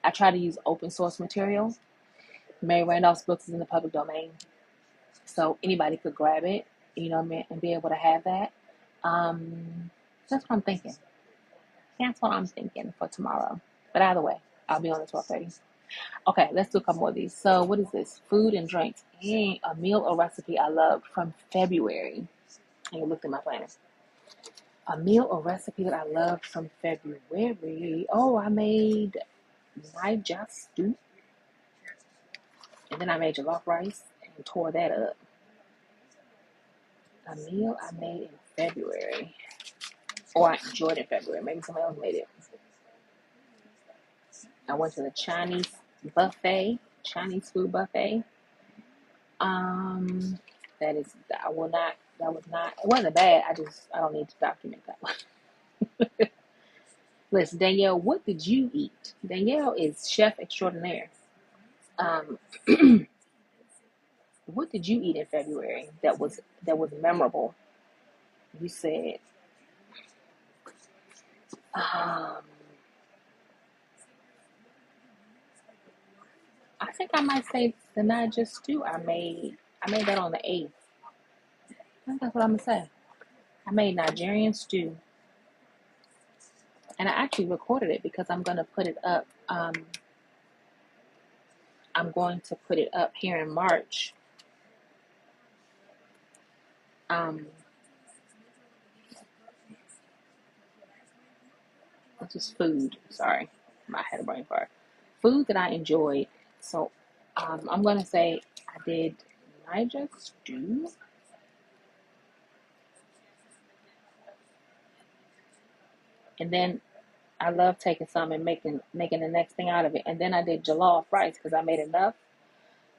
I try to use open source material. Mary Randolph's books is in the public domain, so anybody could grab it, and be able to have that. That's what I'm thinking. That's what I'm thinking for tomorrow. But either way, I'll be on at 12:30. Okay, let's do a couple more of these. So what is this? Food and drinks. A meal or recipe I loved from February. And you looked at my planner. A meal or recipe that I loved from February. Oh, I made Niger stew. And then I made jollof rice and tore that up. A meal I made in February. Or I enjoyed in February. Maybe somebody else made it. I went to the Chinese food buffet. That was not, it wasn't bad. I don't need to document that one. Listen, Danielle, what did you eat? Danielle is chef extraordinaire. Um, what did you eat in February that was memorable? You said, um, I think I might say the Niger stew I made. I made that on the 8th. I think that's what I'm gonna say. I made Nigerian stew, and I actually recorded it because I'm gonna put it up. I'm going to put it up here in March. Which is food. Sorry, I had a brain fart. Food that I enjoyed. So I'm gonna say I did Niger stew, and then I love taking some and making the next thing out of it. And then I did jollof rice because I made enough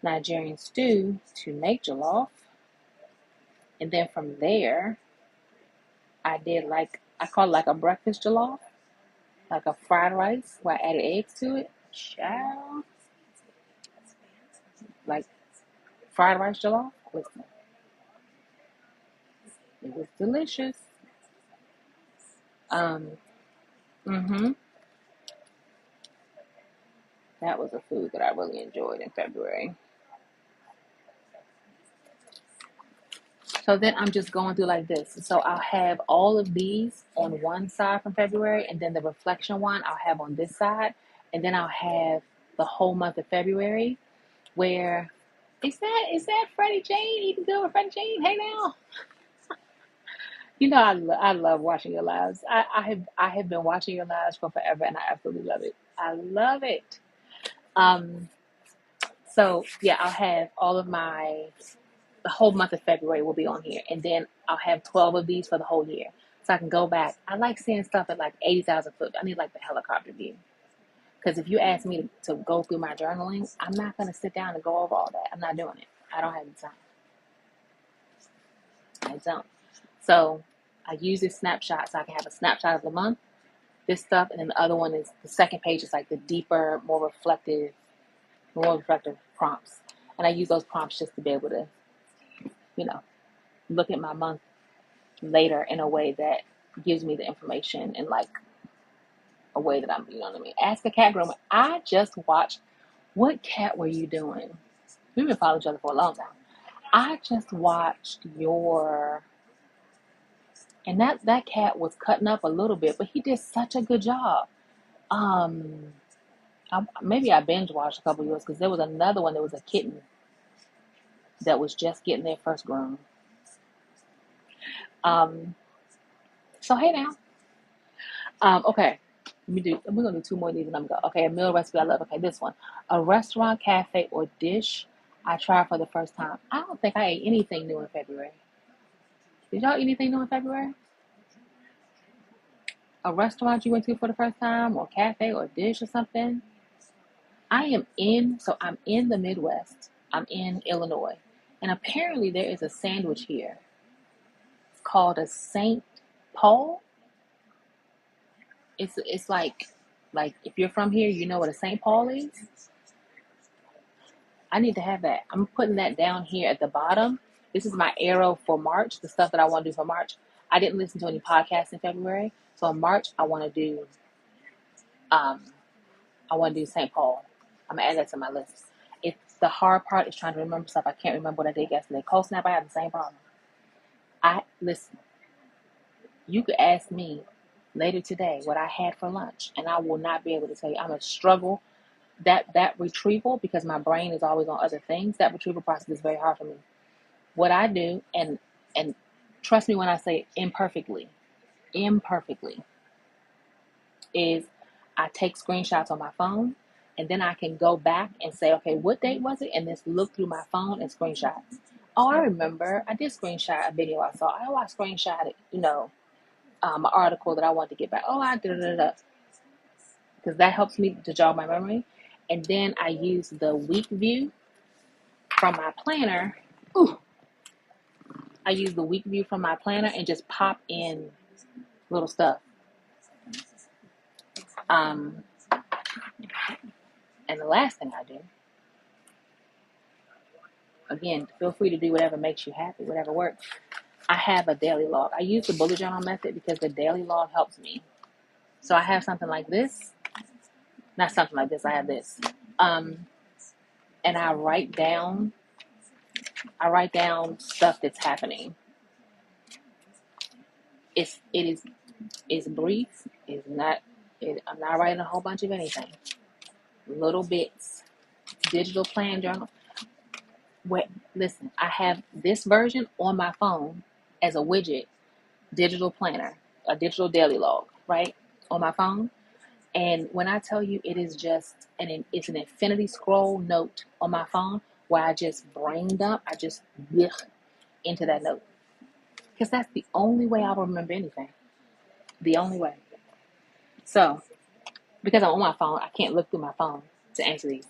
Nigerian stew to make jollof. And then from there, I did I call it like a breakfast jollof, like a fried rice where I added eggs to it. Child, like fried rice jollof. Listen, it was delicious. Um, hmm That was a food that I really enjoyed in February. So then I'm just going through like this. So I'll have all of these on one side from February, and then the reflection one I'll have on this side, and then I'll have the whole month of February. Where is that Freddie Jane? Eating good with Freddie Jane? Hey now, I love watching your lives. I have been watching your lives for forever, and I absolutely love it. I love it. Um, so yeah, I'll have all of the whole month of February will be on here. And then I'll have 12 of these for the whole year. So I can go back. I like seeing stuff at like 80,000 foot. I need like the helicopter view. Because if you ask me to go through my journaling, I'm not going to sit down and go over all that. I'm not doing it. I don't have the time. I don't. So I use this snapshot so I can have a snapshot of the month, this stuff, and then the other one is the second page is like the deeper, more reflective prompts. And I use those prompts just to be able to, you know, look at my month later in a way that gives me the information in like a way that I'm, you know what I mean? Ask a cat groomer. I just watched. What cat were you doing? We've been following each other for a long time. I just watched and that cat was cutting up a little bit, but he did such a good job. Um, Maybe I binge watched a couple of yours because there was another one that was a kitten that was just getting their first groom. So hey now. Okay, We're gonna do two more of these and I'm gonna go. Okay, a meal recipe I love. Okay, this one. A restaurant, cafe, or dish I tried for the first time. I don't think I ate anything new in February. Did y'all eat anything new in February? A restaurant you went to for the first time, or cafe, or dish, or something? I'm in the Midwest. I'm in Illinois. And apparently there is a sandwich here called a St. Paul. It's like if you're from here, you know what a St. Paul is. I need to have that. I'm putting that down here at the bottom. This is my arrow for March, the stuff that I want to do for March. I didn't listen to any podcasts in February, so in March um I want to do St. Paul. I'm gonna add that to my list. It's the hard part is trying to remember stuff. I can't remember what I did yesterday. Cold snap, I have the same problem. I listen. You could ask me later today what I had for lunch, and I will not be able to tell you. I'm a struggle that retrieval because my brain is always on other things. That retrieval process is very hard for me. What I do, and trust me when I say imperfectly, is I take screenshots on my phone, and then I can go back and say, okay, what date was it? And just look through my phone and screenshots. Oh, I remember. I did screenshot a video I saw. Oh, I screenshotted, an article that I wanted to get back. Oh, I did it. Because that helps me to jog my memory. And then I use the week view from my planner. Ooh, I use the week view from my planner and just pop in little stuff. Um, and the last thing I do, again, feel free to do whatever makes you happy, whatever works. I have a daily log. I use the bullet journal method because the daily log helps me. So I have something like this. Not something like this. I have this. And I write down stuff that's happening. It's brief. I'm not writing a whole bunch of anything. Little bits. Digital plan journal. Listen, I have this version on my phone as a widget, digital planner, a digital daily log, right? On my phone. And when I tell you it is just it's an infinity scroll note on my phone where I just brain dump, I just into that note. Because that's the only way I'll remember anything. The only way. So, because I'm on my phone, I can't look through my phone to answer these.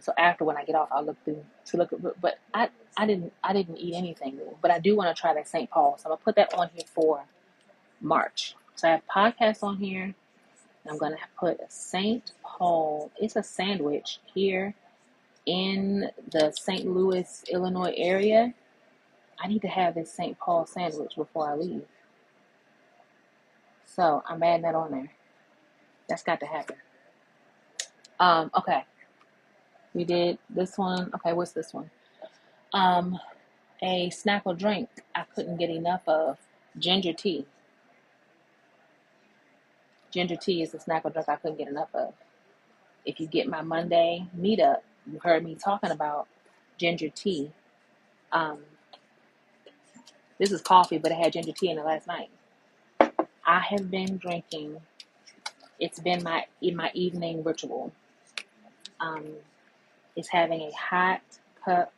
So after when I get off, I'll look through to look at. But I didn't eat anything new. But I do want to try that St. Paul, so I'm gonna put that on here for March. So I have podcasts on here. And I'm gonna put a St. Paul. It's a sandwich here in the St. Louis, Illinois area. I need to have this St. Paul sandwich before I leave. So I'm adding that on there. That's got to happen. Okay. We did this one. Okay, what's this one? A snack or drink I couldn't get enough of. Ginger tea. Ginger tea is a snack or drink I couldn't get enough of. If you get my Monday meetup, you heard me talking about ginger tea. This is coffee, but I had ginger tea in it last night. I have been drinking. It's been my evening ritual. It's having a hot cup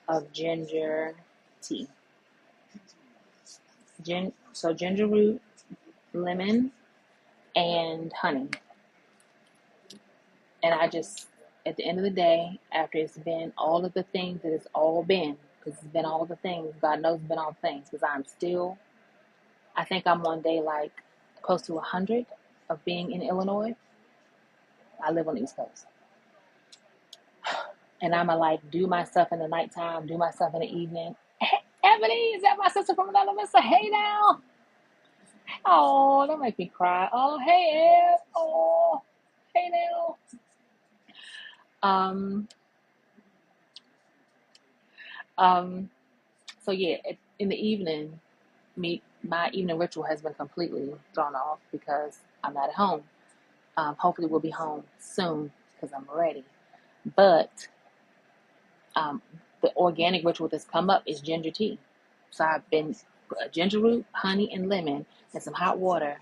of ginger tea. So ginger root, lemon, and honey. And I just, at the end of the day, after it's been all of the things that it's all been, because it's been all the things, God knows it's been all the things, because I think I'm on day like close to 100 of being in Illinois. I live on the East Coast. And I'm like do my stuff in the nighttime, do my stuff in the evening. Hey, Ebony, is that my sister from another mister? Hey now. Oh, that makes me cry. Oh, hey Eb. Oh, hey now. Um, so yeah, in the evening, my evening ritual has been completely thrown off because I'm not at home. Hopefully we'll be home soon because I'm ready. But the organic ritual that's come up is ginger tea. So I've been ginger root, honey, and lemon, and some hot water.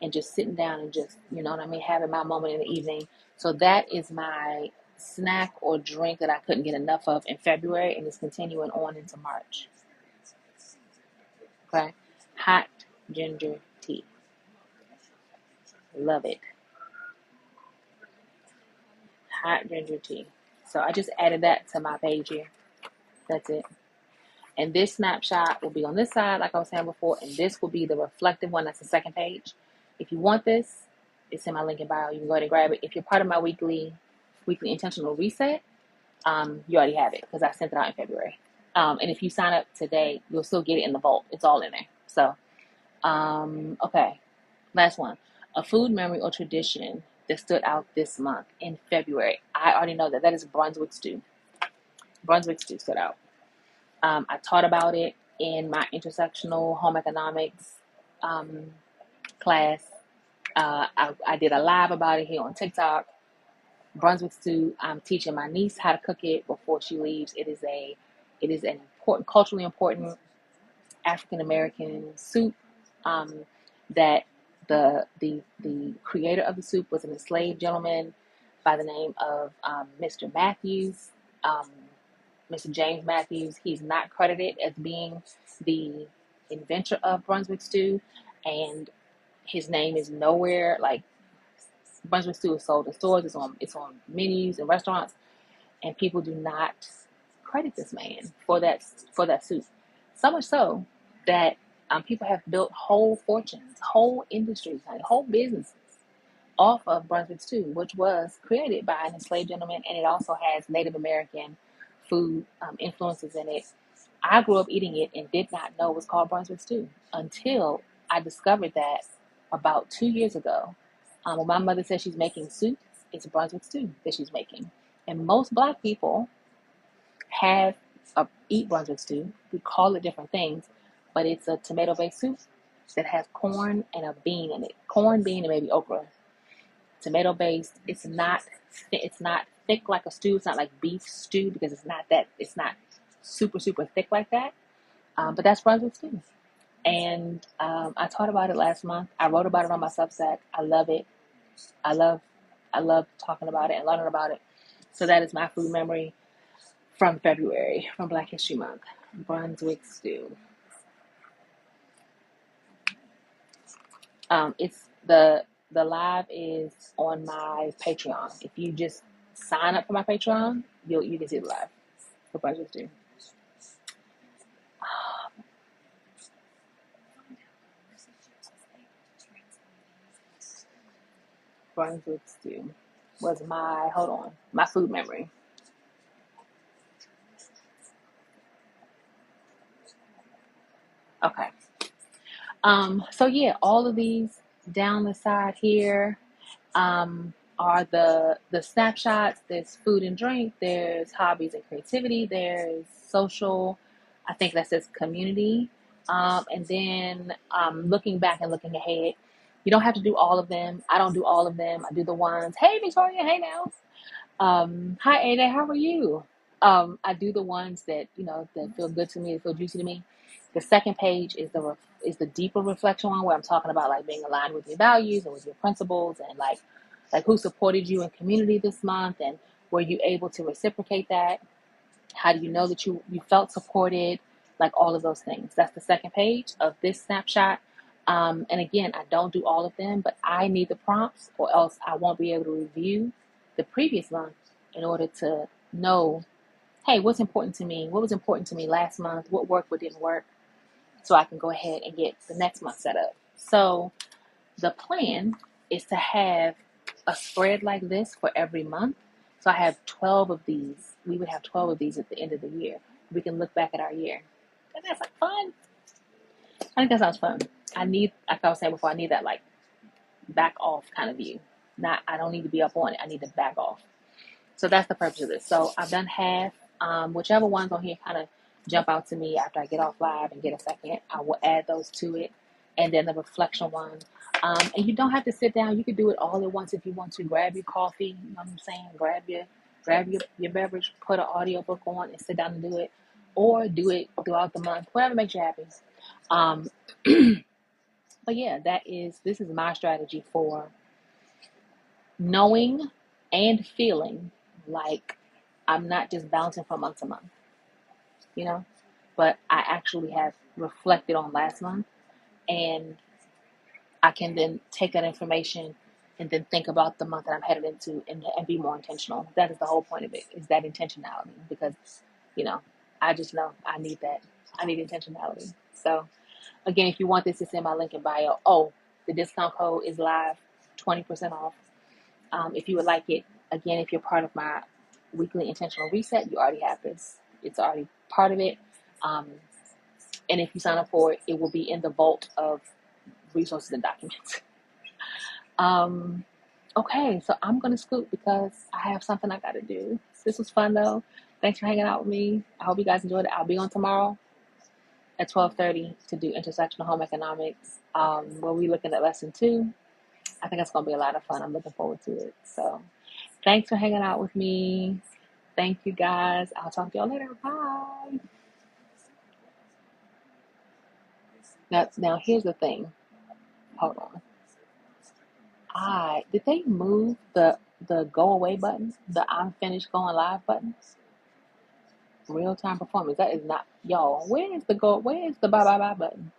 and just sitting down and just, you know what I mean, having my moment in the evening. So that is my snack or drink that I couldn't get enough of in February, and it's continuing on into March. Okay. Hot ginger tea. Love it. Hot ginger tea. So I just added that to my page here. That's it. And this snapshot will be on this side, like I was saying before, and this will be the reflective one. That's the second page. If you want this, it's in my link in bio. You can go ahead and grab it. If you're part of my weekly intentional reset, you already have it because I sent it out in February. And if you sign up today, you'll still get it in the vault. It's all in there. So, okay. Last one. A food memory or tradition that stood out this month in February. I already know that is Brunswick stew. Brunswick stew stood out. I taught about it in my intersectional home economics class. I did a live about it here on TikTok. Brunswick stew. I'm teaching my niece how to cook it before she leaves. It is an important, culturally important African American soup. That the creator of the soup was an enslaved gentleman by the name of Mr. Matthews. Mr. James Matthews. He's not credited as being the inventor of Brunswick stew, and his name is nowhere. Like, Brunswick stew is sold in stores. It's on menus in restaurants, and people do not credit this man for that soup. So much so that people have built whole fortunes, whole industries, whole businesses off of Brunswick stew, which was created by an enslaved gentleman, and it also has Native American food influences in it. I grew up eating it and did not know it was called Brunswick stew until I discovered that about 2 years ago. When my mother says she's making soup, it's Brunswick stew that she's making. And most Black people eat Brunswick stew. We call it different things, but it's a tomato-based soup that has corn and a bean in it. Corn, bean, and maybe okra. Tomato-based. It's not thick like a stew. It's not like beef stew because it's not super thick like that. But that's Brunswick stew. And I taught about it last month. I wrote about it on my Substack. I love it. I love talking about it and learning about it. So that is my food memory from February, from Black History Month. Brunswick stew. It's the live is on my Patreon. If you just sign up for my Patreon, you can see the live for Brunswick stew. Brunswick stew was my food memory. Okay. So yeah, all of these down the side here are the snapshots. There's food and drink. There's hobbies and creativity. There's social. I think that says community. And then looking back and looking ahead. You don't have to do all of them. I don't do all of them. I do the ones. Hey, Victoria. Hey, now. Hi, Ada. How are you? I do the ones that that feel good to me, that feel juicy to me. The second page is the deeper reflection one where I'm talking about like being aligned with your values and with your principles and like who supported you in community this month and were you able to reciprocate that? How do you know that you felt supported? Like all of those things. That's the second page of this snapshot. And again, I don't do all of them, but I need the prompts or else I won't be able to review the previous month in order to know, hey, what's important to me? What was important to me last month? What worked, what didn't work? So I can go ahead and get the next month set up. So the plan is to have a spread like this for every month. So I have 12 of these. We would have 12 of these at the end of the year. We can look back at our year. And that's like fun. I think that sounds fun. Like I was saying before, I need that like back off kind of view. I don't need to be up on it. I need to back off. So that's the purpose of this. So I've done half. Whichever ones on here kind of jump out to me after I get off live and get a second, I will add those to it. And then the reflection one. And you don't have to sit down. You can do it all at once if you want to. Grab your coffee. You know what I'm saying? Grab your beverage, put an audio book on and sit down and do it. Or do it throughout the month. Whatever makes you happy. But But yeah, this is my strategy for knowing and feeling like I'm not just bouncing from month to month, you know, but I actually have reflected on last month, and I can then take that information and then think about the month that I'm headed into, and be more intentional. That is the whole point of it, is that intentionality, because, you know, I just know I need that. I need intentionality. So again, if you want this, it's in my link in bio. Oh, the discount code is live, 20% off. If you would like it, again, if you're part of my weekly intentional reset, you already have this. It's already part of it. Um, and if you sign up for it, it will be in the vault of resources and documents. Okay, so I'm going to scoot because I have something I got to do. This was fun, though. Thanks for hanging out with me. I hope you guys enjoyed it. I'll be on tomorrow at 12:30 to do intersectional home economics, where we're looking at lesson 2. I think it's going to be a lot of fun. I'm looking forward to it. So thanks for hanging out with me. Thank you, guys. I'll talk to y'all later. Bye. Now here's the thing. Hold on. Did they move the go away button, the I'm finished going live button? Real time performance. That is not, y'all. Where is the bye bye bye button?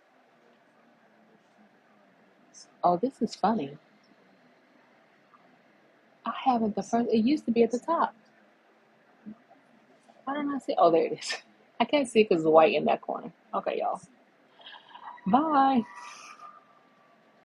Oh, this is funny. I haven't the first. It used to be at the top. Why don't I see? Oh, there it is. I can't see because it's white in that corner. Okay, y'all. Bye.